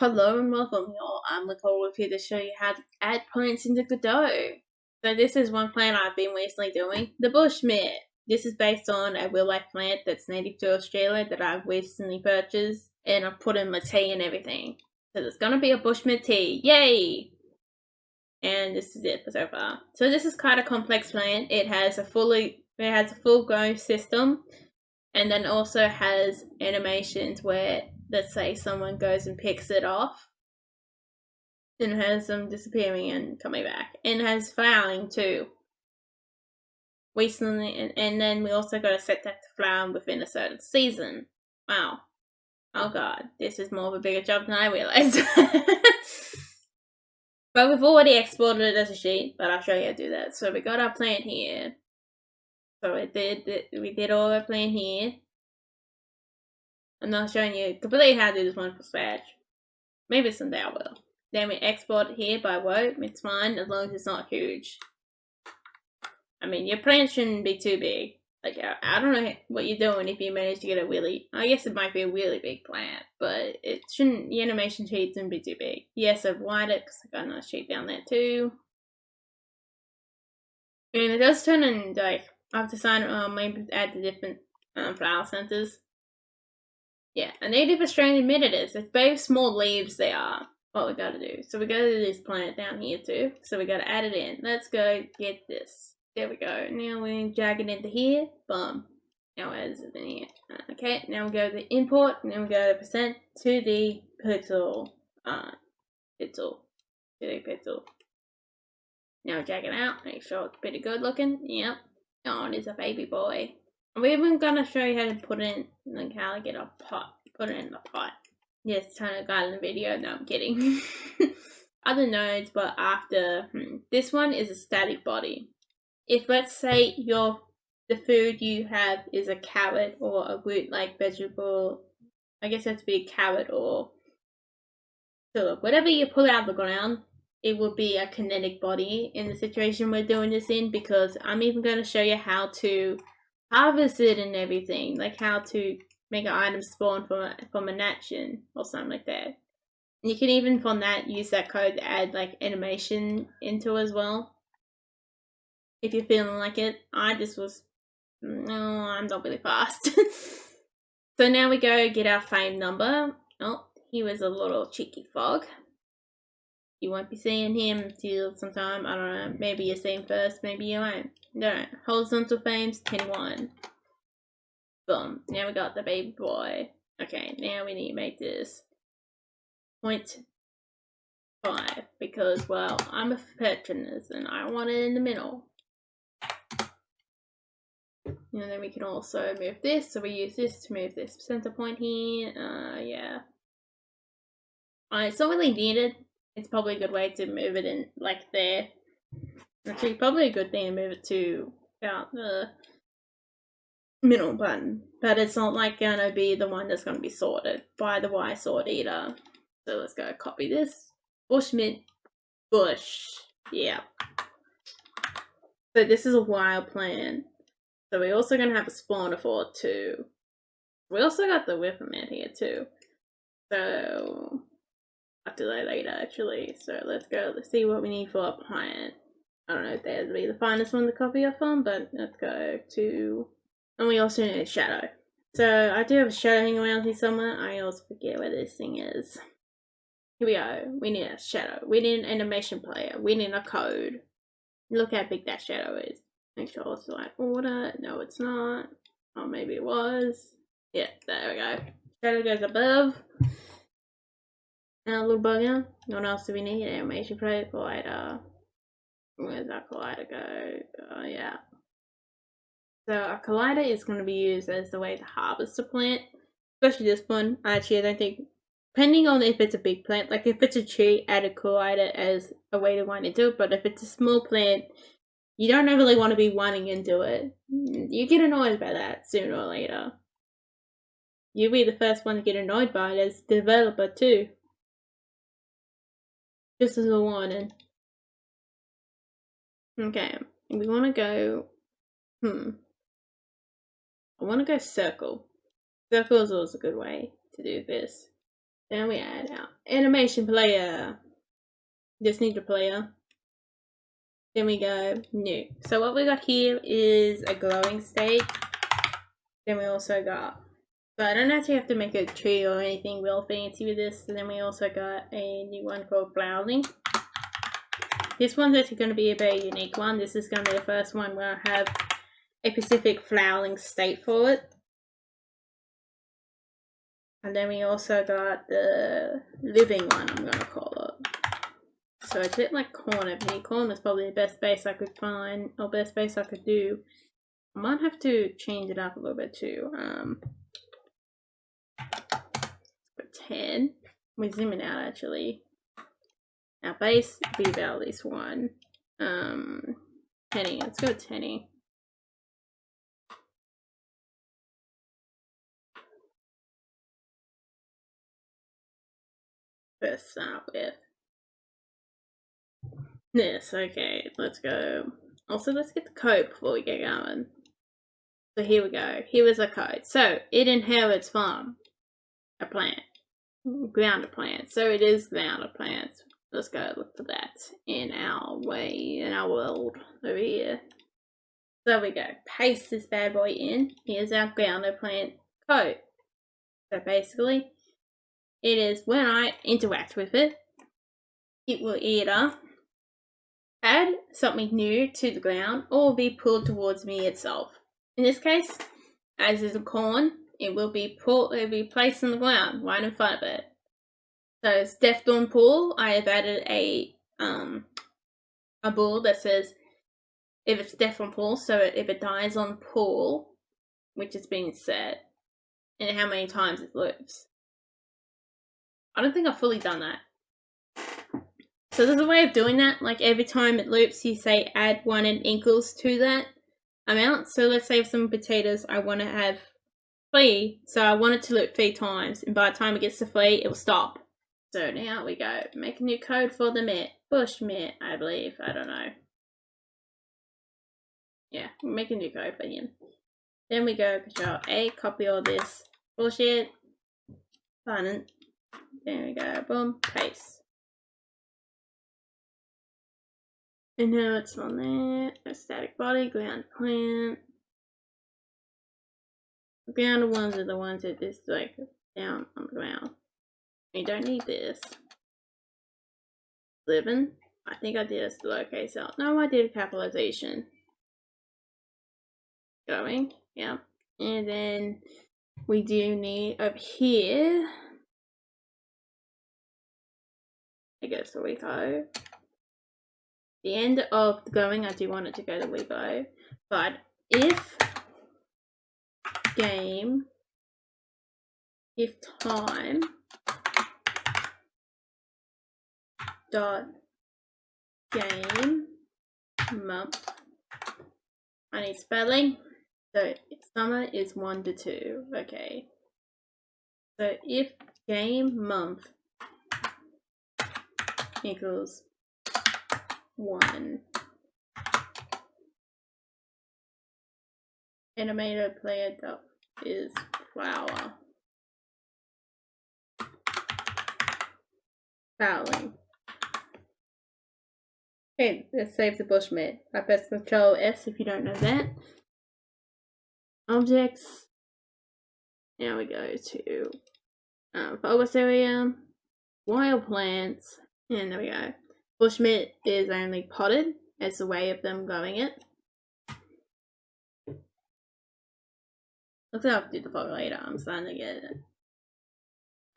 Hello and welcome, y'all. I'm Redcollarwolf here to show you how to add plants into Godot. So this is one plant I've been recently doing, the bushmint. This is based on a real-life plant that's native to Australia that I've recently purchased, and I've put in my tea and everything. So there's gonna be a bushmint tea, yay! And this is it for so far. So this is quite a complex plant. It has a full grown system, and then also has animations where, let's say, someone goes and picks it off, and has them disappearing and coming back, and has flowering too. Recently, and then we also got to set that to flowering within a certain season. Wow. Oh god, this is more of a bigger job than I realized. But we've already exported it as a sheet, but I'll show you how to do that. So we got our plant here. So we did all our plant here. I'm not showing you completely how to do this one from scratch. Maybe someday I will. Then we export it here by rope. It's fine as long as it's not huge. I mean, your plant shouldn't be too big. Like, I don't know what you're doing if you manage to get a really, I guess it might be a really big plant, but it shouldn't, the animation sheet shouldn't be too big. Yes, I've wired it because I got another sheet down there too. And it does turn in, like, I have to sign, maybe add the different flower centers. Yeah, a native Australian mint it is. It's very small leaves they are. What we gotta do. So we gotta do this plant down here too. So we gotta add it in. Let's go get this. There we go. Now we drag it into here. Boom. Now it is in here. Okay, now we go to import, and then we go to percent to the pixel. Pixel. To the pixel. Now drag it out. Make sure it's pretty good looking. Yep. Oh, it is a baby boy. We're even gonna show you how to put in, like, how to get a pot. Put it in the pot. Yes, trying to guide in the video. No, I'm kidding. Other nodes, but after this one is a static body. If, let's say, the food you have is a carrot or a root-like vegetable, I guess it has to be a carrot or tulip. Whatever you pull out of the ground, it will be a kinetic body in the situation we're doing this in, because I'm even going to show you how to harvest it and everything, like how to make an item spawn from an action or something like that. And you can even from that use that code to add like animation into as well, if you're feeling like it. I'm not really fast. So now we go get our fame number. Oh, he was a little cheeky frog. You won't be seeing him until sometime, I don't know, maybe you see him first, maybe you won't. No, horizontal frames, 10-1. Boom, now we got the baby boy. Okay, now we need to make this 0.5, because, well, I'm a perfectionist and I want it in the middle. And then we can also move this, so we use this to move this center point here. Yeah. It's not really needed. It's probably a good way to move it in, like, there. Actually, probably a good thing to move it to about the middle button. But it's not, like, gonna be the one that's gonna be sorted by the Y sort either. So let's go copy this. Bushmint. Bush. Yeah. So this is a wild plant. So we're also gonna have a spawner for it too. We also got the whippermint here too. So I'll do that later actually. So let's see what we need for a plant. I don't know if that'd be the finest one to copy off on, but let's go to, and we also need a shadow. So I do have a shadow hanging around here somewhere. I also forget where this thing is. Here we go. We need a shadow. We need an animation player. We need a code. Look how big that shadow is. Make sure it's the right order. No, it's not. Oh, maybe it was. Yeah, there we go. Shadow goes above. Now a little bugger. What else do we need? Animation player, collider. Where's our collider go? Oh, yeah. So our collider is going to be used as the way to harvest a plant. Especially this one. Actually, I don't think, depending on if it's a big plant, like if it's a tree, add a collider as a way to wind into it. But if it's a small plant, you don't really want to be winding into it. You get annoyed by that sooner or later. You'll be the first one to get annoyed by it as the developer too. Just as a warning. Okay, we want to go, I want to go circle. Circle is always a good way to do this. Then we add our animation player. Just need a player. Then we go new. So what we got here is a glowing state. Then we also got, but I don't actually have to make a tree or anything real fancy with this. And then we also got a new one called flowering. This one's actually going to be a very unique one. This is going to be the first one where I have a specific flowering state for it. And then we also got the living one, I'm going to call it. So it's a bit like corn over here. Corn was probably the best base I could find, or best base I could do. I might have to change it up a little bit too. Put 10. We're zooming out actually. Our base will be about this one. 10. Let's go with 10. Let's start with this. Okay, let's go. Also, let's get the code before we get going. So here we go. Here is a code. So it inherits from a plant, grounded plant. So it is grounded plants. Let's go look for that in our world over here. So we go. Paste this bad boy in. Here's our grounded plant code. So basically, it is when I interact with it, it will either add something new to the ground or be pulled towards me itself. In this case, as is a corn, it will be placed on the ground right in front of it. So it's Death Dawn Pool. I have added a ball that says if it's Death Dawn Pool, so if it dies on pool, which has been set, and how many times it loops. I don't think I've fully done that. So there's a way of doing that. Like every time it loops, you say add 1 and equals to that amount. So let's say some potatoes I want to have 3. So I want it to loop 3 times. And by the time it gets to 3, it will stop. So now we go. Make a new code for the mitt. Bush mitt, I believe. I don't know. Yeah, we'll make a new code for him. Then we go Control A, copy all this bullshit. Button. There we go. Boom. Paste. And now it's on there. A static body, ground plant. The grounded ones are the ones that just like down on the ground. You don't need this. Living. I think I did a lowercase l. No, I did a capitalization. Going. Yeah. And then we do need up here. I guess the Wico. The end of the going, I do want it to go to Wico. But if game, if time dot game month, I need spelling. So summer is 1 to 2. Okay. So if game month equals 1, animated player dot is flower. Fouling. Okay, let's save the bush mitt. I press Control S if you don't know that. Objects. Now we go to focus area, wild plants, and there we go. Bush mitt is only potted as the way of them growing it. Looks like I have to do the fog later. I'm starting to get it.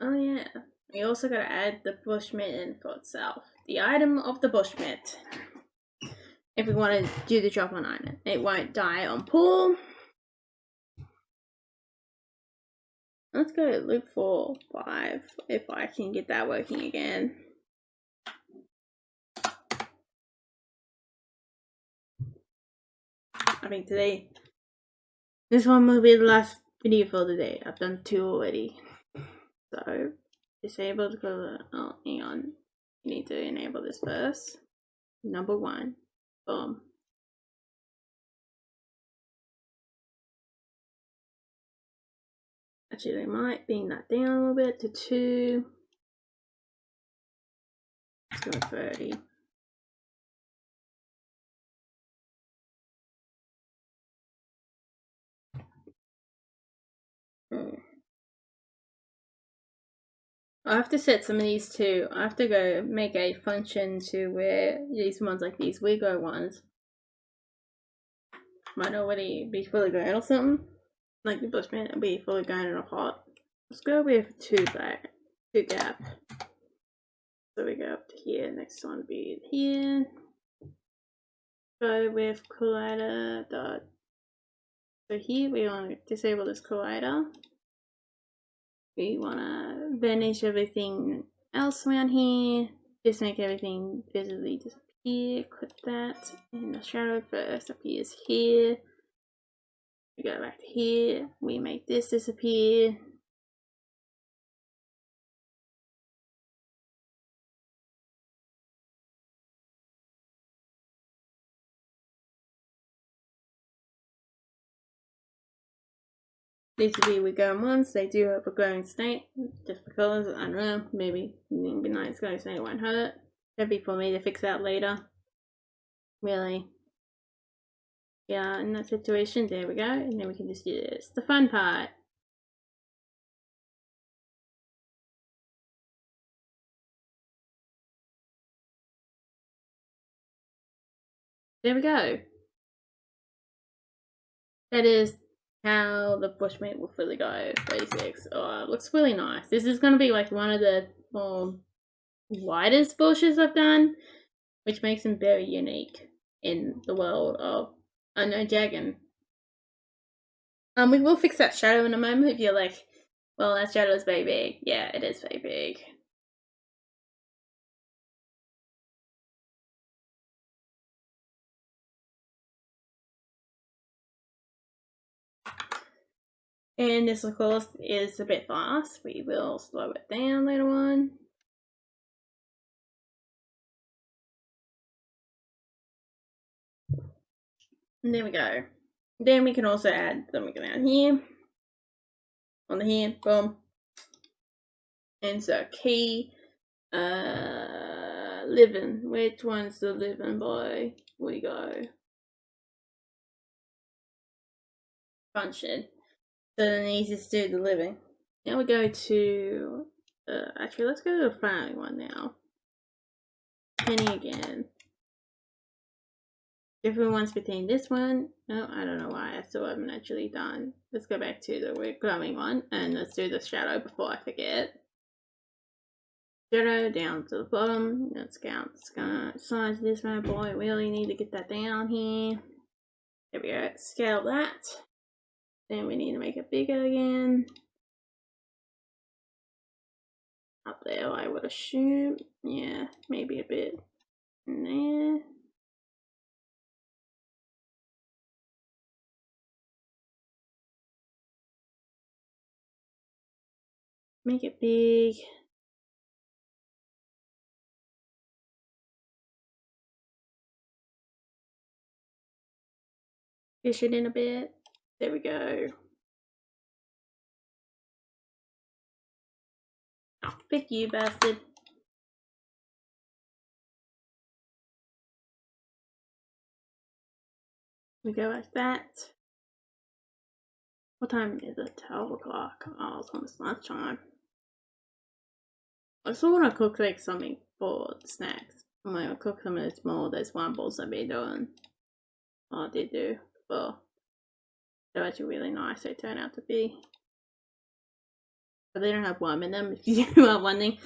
Oh yeah. We also gotta add the bush mitt in for itself. The item of the bush mitt. If we want to do the drop on item, it won't die on pool. Let's go to loop 4, 5, if I can get that working again. I think today, this one will be the last video for today. I've done 2 already. So, disable the color. Oh, hang on. You need to enable this first. Number 1. Boom. Actually, I might bring that down a little bit to 2. 230. I have to set some of these too. I have to go make a function to where these ones, like these regrow ones, might already be fully grown or something. Like the bushman will be fully grown in a pot. Let's go with 2 gap. So we go up to here. Next one will be here. Go with collider dot. So here we want to disable this collider. We want to vanish everything else around here. Just make everything visibly disappear. Click that. And the shadow first appears here. We go back to here. We make this disappear. These would be regrown ones. They do have a growing state. Just because, I don't know, maybe nice growing state won't hurt. That'd be for me to fix that later. Really. Yeah, in that situation, there we go. And then we can just do this. The fun part. There we go. That is how the bushmeat will fully go. 36. Oh, it looks really nice. This is going to be like one of the more widest bushes I've done, which makes them very unique in the world of Unknown Dragon. We will fix that shadow in a moment if you're like, well, that shadow is very big. Yeah, it is very big. And this, of course, is a bit fast. We will slow it down later on. And there we go. Then we can also add something down here. On the hand, boom. Insert key. Living. Which one's the living boy? We go. Function. So then you just do the living. Now we go to actually let's go to the farming one now. Penny again. Different ones between this one. No, I don't know why I still haven't actually done. Let's go back to the growing one and let's do the shadow before I forget. Shadow down to the bottom. Let's count. It's gonna size this one, boy. We really need to get that down here. There we go. Scale that. Then we need to make it bigger again. Up there, I would assume. Yeah, maybe a bit in there. Make it big. Push it in a bit. There we go. Oh, pick you, bastard. We go like that. What time is it? 12 o'clock. Oh, it's almost lunchtime. I still want to cook like something for the snacks. I'm gonna cook some of this more. There's one balls I've been doing. Oh, I did do before. They're actually really nice. They turn out to be. But they don't have worm in them. If you are wondering,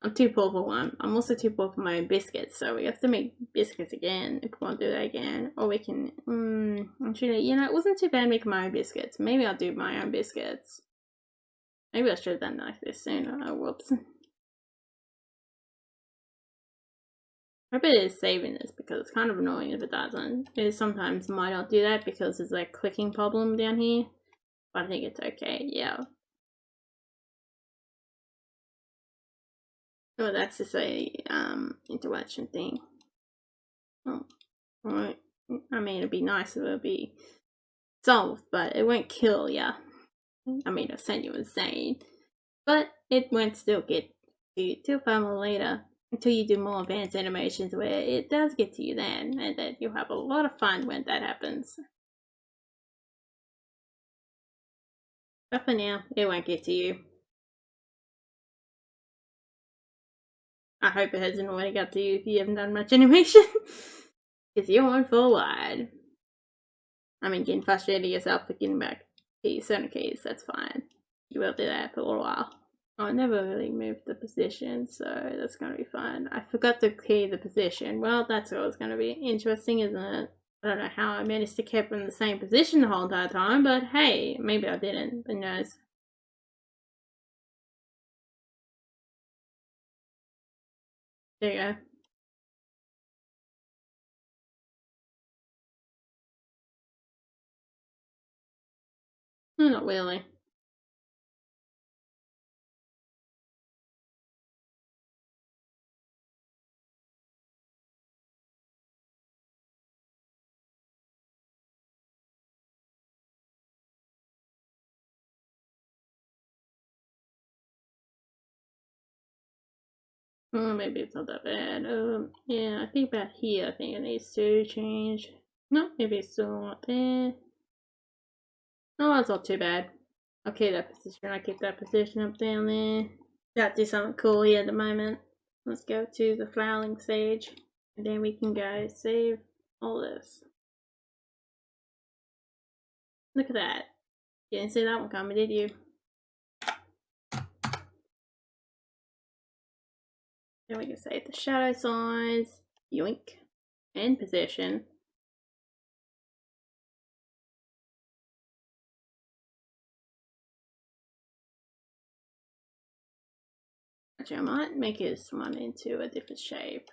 I'm too poor for worm. I'm also too poor for my own biscuits. So we have to make biscuits again if we want to do that again. Or we can. Actually, you know, it wasn't too bad making my own biscuits. Maybe I'll do my own biscuits. Maybe I should have done like this sooner. Oh, whoops. I bet it is saving this because it's kind of annoying if it doesn't. It sometimes might not do that because there's like clicking problem down here. But I think it's okay, yeah. Oh, that's just a interaction thing. Oh, alright. I mean, it'd be nice if it would be solved, but it won't kill ya. I mean, it'll send you insane. But it won't still get you till 5 more later. until you do more advanced animations where it does get to you then, and then you'll have a lot of fun when that happens. But for now, it won't get to you. I hope it hasn't already got to you if you haven't done much animation. Because you're on for a ride. I mean, getting frustrated at yourself for getting back keys, certain keys, that's fine. You will do that for a while. Oh, I never really moved the position, so that's going to be fun. I forgot to key the position. Well, that's always going to be interesting, isn't it? I don't know how I managed to keep in the same position the whole entire time, but hey, maybe I didn't. Who knows? There you go. Not really. Oh, maybe it's not that bad. Yeah, I think about here, I think it needs to change. No, maybe it's still not there. Oh, that's not too bad. Okay, that position. I keep that position up down there. Gotta do something cool here at the moment. Let's go to the flowering stage. And then we can go save all this. Look at that. You didn't see that one coming, did you? Then we can save the shadow size, yoink, and position. Actually, I might make this one into a different shape.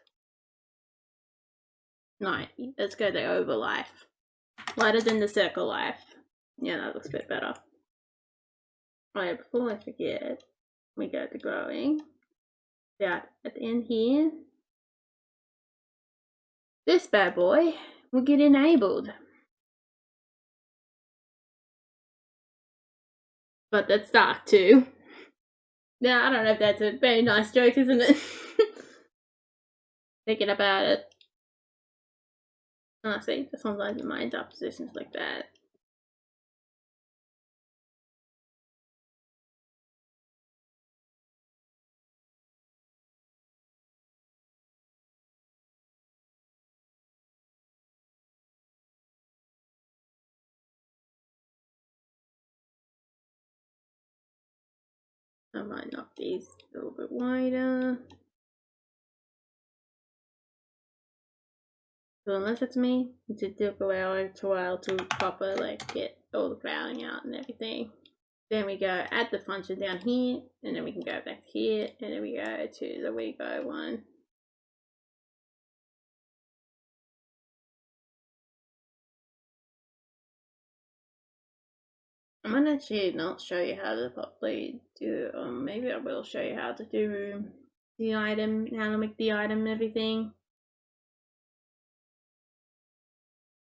No, let's go the oval life. Lighter than the circle life. Yeah, that looks a bit better. Oh yeah, before I forget, we go to growing. Yeah, at the end here, this bad boy will get enabled. But that's dark too. Yeah, I don't know if that's a very nice joke, isn't it? Thinking about it. Oh, see, sometimes it minds up positions like that. I might knock these a little bit wider. So unless it's me, it should take a while to proper like get all the flowering out and everything. Then we go add the function down here, and then we can go back here, and then we go to the regrow one. I'm gonna actually not show you how to properly do, maybe I will show you how to do the item, how to make the item and everything.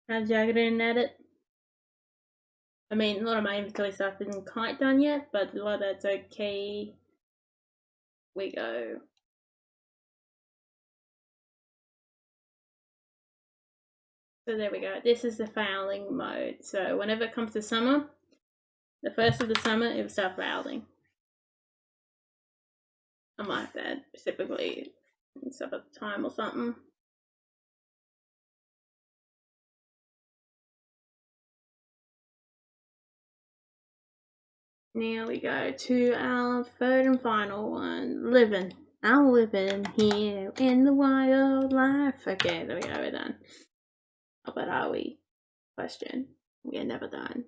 How to drag it in and edit. I mean, a lot of my inventory stuff isn't quite done yet, but a lot of that's okay. We go. So there we go. This is the fouling mode. So whenever it comes to summer, the first of the summer, it will start fouling. I might have that specifically stuff at the time or something. Now we go to our third and final one, living. I'm living here in the wildlife. Okay, there we go, we're done. Oh, but are we? Question. We're never done.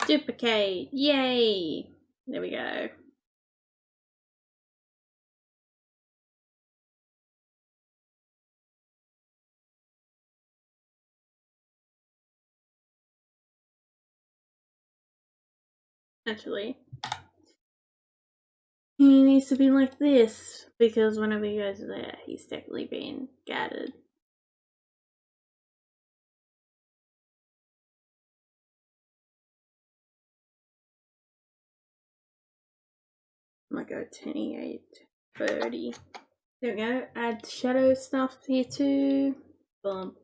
Duplicate! Yay! There we go. Actually, he needs to be like this because whenever he goes there, he's technically being gathered. Might go 28, 30. There we go. Add shadow stuff here too. Boom.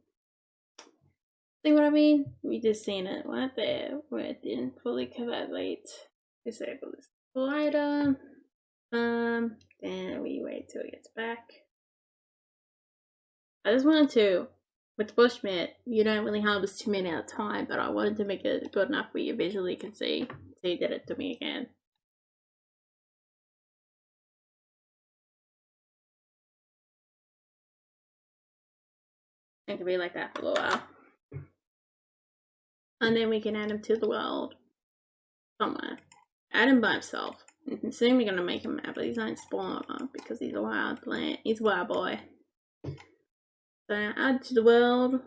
See what I mean? We just seen it right there where it didn't fully coagulate. Disable this slider. Then we wait till it gets back. I just wanted to, with bushmeat, you don't really harvest too many at a time, but I wanted to make it good enough where you visually can see. So you did it to me again. It can be like that for a little while. And then we can add him to the world. Somewhere. Add him by himself. And soon we're gonna make him mad, but he's not spawner because he's a wild plant. He's a wild boy. So add to the world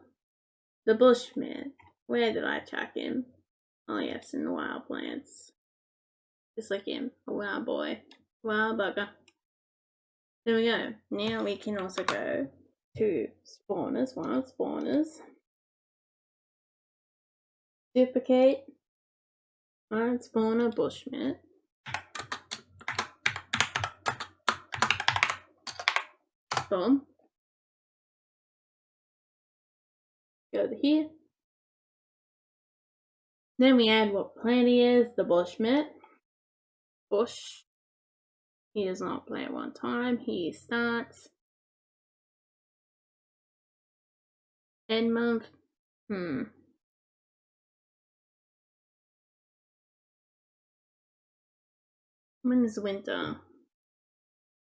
the bushman. Where did I chuck him? Oh yes, in the wild plants. Just like him, a wild boy. Wild bugger. There we go. Now we can also go to spawners, wild spawners. Duplicate. Wild spawner bushman. Boom. Go to here. Then we add what plant he is, the bushmeat. Bush. He does not plant one time. He starts. End month. When is winter?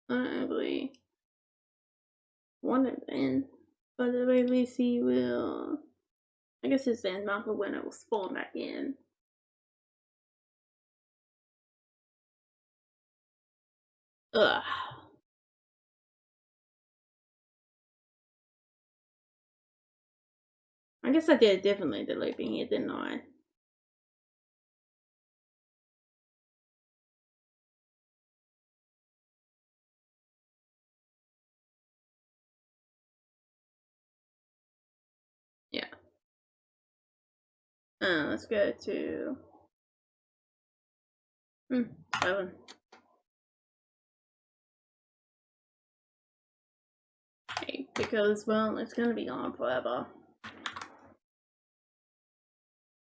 I don't really want it then. But at least he will. I guess it's the end month of when it will spawn back in. Ugh. I guess I did definitely the looping here, didn't I? Yeah. Let's go to 7. Okay, because well, it's gonna be on forever.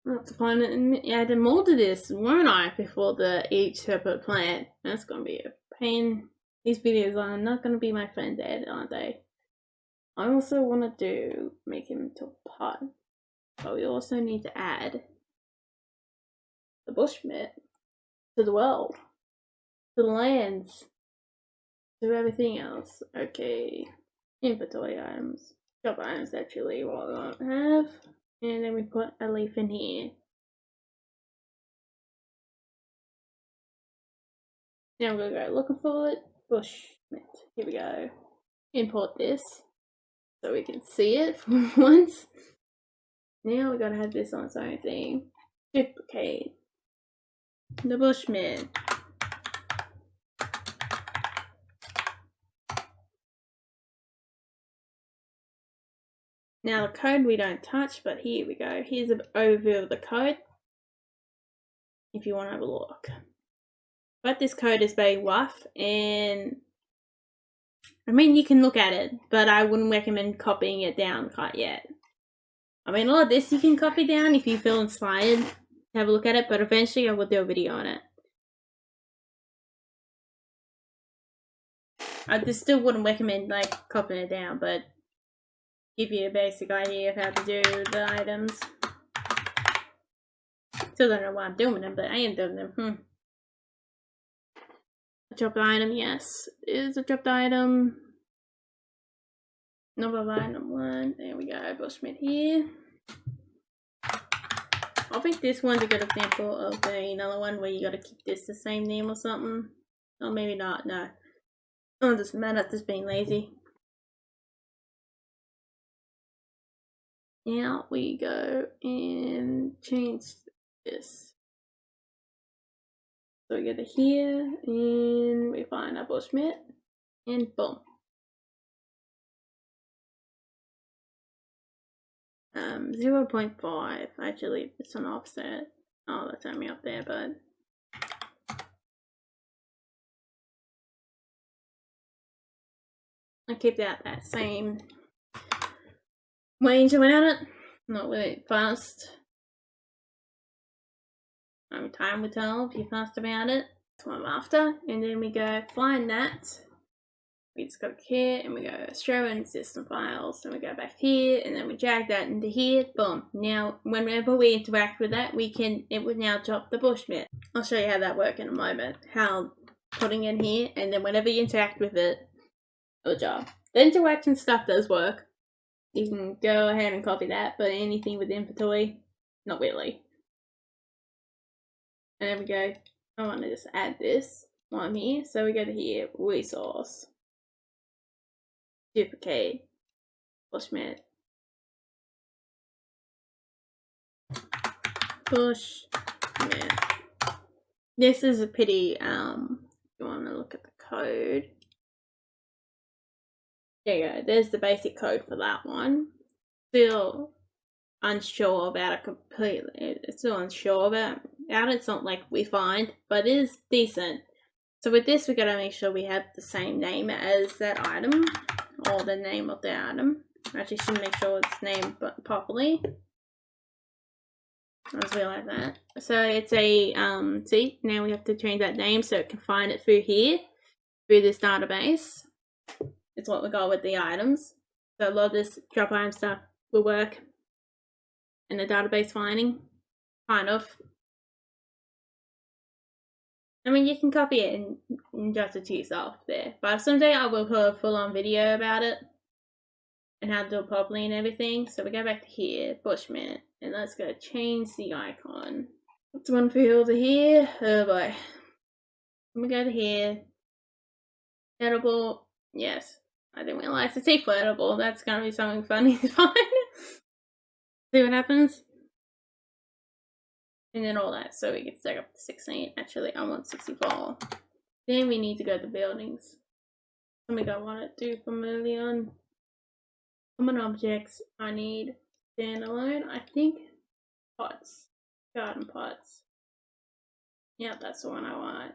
I'll have to find it and add more to this, won't I? Before each separate plant. That's gonna be a pain. These videos are not gonna be my friend to edit, aren't they? I also want to make him into a pot, but we also need to add the bushmeat to the world, to the lands, to everything else. Okay, inventory items, shop items actually what we want to have, and then we put a leaf in here. Now we're gonna go looking for it, bushmeat. Here we go. Import this so we can see it for once. Now we gotta have this on its own thing. Duplicate the bushmeat. Now the code we don't touch, but here we go. Here's an overview of the code if you want to have a look. But this code is very rough, and I mean you can look at it, but I wouldn't recommend copying it down quite yet. I mean a lot of this you can copy down if you feel inspired to have a look at it, but eventually I will do a video on it. I just still wouldn't recommend like copying it down, but give you a basic idea of how to do the items. Still don't know why I'm doing them, but I am doing them. A dropped item, yes. It is a dropped item. Number of item 1. There we go. Bushmeat here. I think this one's a good example of another one where you gotta keep this the same name or something. Or maybe not, no. Oh, it doesn't matter, just being lazy. Now we go and change this. So we go to here and we find our bushmeat and boom. 0.5. Actually, it's an offset. Oh, that's only up there, but I keep that same range around it, not really fast. Time will tell if you're fast about it. That's what I'm after. And then we go find that. We just go here and we go show in system files, and we go back here and then we drag that into here. Boom. Now whenever we interact with that, it would now drop the bushmit. I'll show you how that works in a moment. How putting in here, and then whenever you interact with it, it'll drop. The interaction stuff does work. You can go ahead and copy that, but anything with inventory, not really. And then we go, I want to just add this while I'm here. So we go to here, resource, duplicate, bushmit, bushmit. This is a pretty, you want to look at the code. There you go, there's the basic code for that one. Still unsure about it completely. Still unsure about it. It's not like we find, but it is decent. So with this, we gotta make sure we have the same name as that item, or the name of the item. Actually, should make sure it's named properly. I just realized that. So it's a see, now we have to change that name so it can find it through here, through this database. It's what we got with the items. So a lot of this drop item stuff will work in the database finding, kind of. I mean, you can copy it and adjust it to yourself there. But someday I will put a full-on video about it and how to do it properly and everything. So we go back to here, bushmit, and let's go change the icon. It's one field to here. Oh boy. We go to here. Edible. Yes. I didn't realize it's equal edible. That's gonna be something funny to find. See what happens. And then all that, so we can stack up to 16. Actually, I want 64. Then we need to go to buildings. Something I want to do familiar on. Common objects, I need standalone, I think. Pots. Garden pots. Yep, that's the one I want.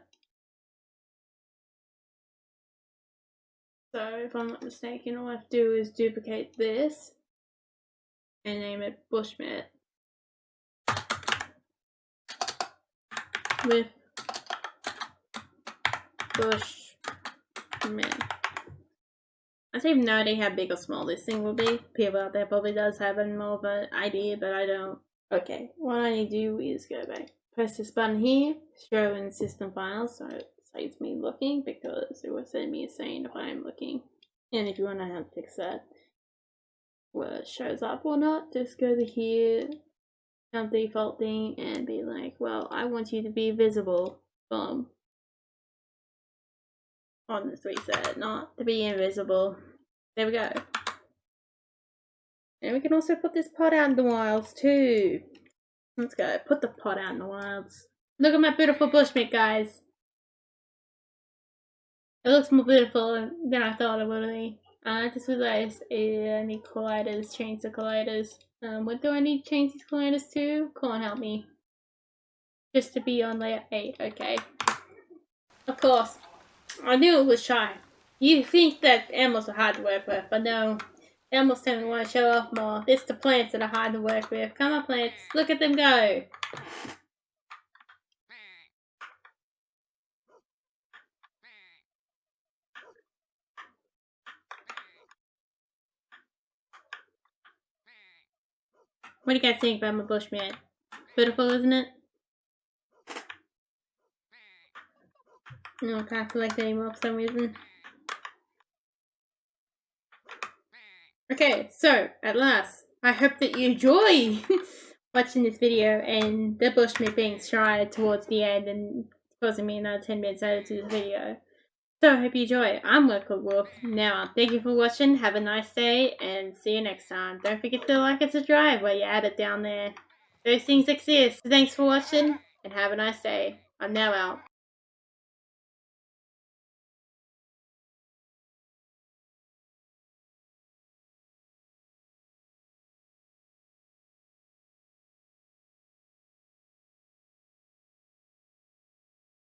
So, if I'm not mistaken, all I have to do is duplicate this and name it bushmit. With bushmit. I have no idea how big or small this thing will be. People out there probably does have a more of an idea, but I don't. Okay, what I need to do is go back. Press this button here, show in system files, so it saves me looking, because it will send me a saying if I am looking. And if you want to have to fix that, whether it shows up or not, just go to here, have default thing, and be like, well, I want you to be visible. Boom. On this reset, not to be invisible. There we go. And we can also put this pot out in the wilds too. Let's go, put the pot out in the wilds. Look at my beautiful bushmit, guys. It looks more beautiful than I thought it would be. I just realized I need colliders, change the colliders. What do I need to change these colliders to? Come on, help me. Just to be on layer 8, okay. Of course. I knew it was shy. You think that animals are hard to work with, but no. Animals tend to want to show off more. It's the plants that are hard to work with. Come on, plants. Look at them go. What do you guys think about my bushmit? Beautiful, isn't it? No, I can't collect anymore for some reason. Okay, so at last, I hope that you enjoy watching this video and the bushmit being shy towards the end and causing me another 10 minutes added to this video. So I hope you enjoy. I'm Redcollarwolf. Now, thank you for watching. Have a nice day and see you next time. Don't forget to like and subscribe while you add it down there. Those things exist. So thanks for watching and have a nice day. I'm now out.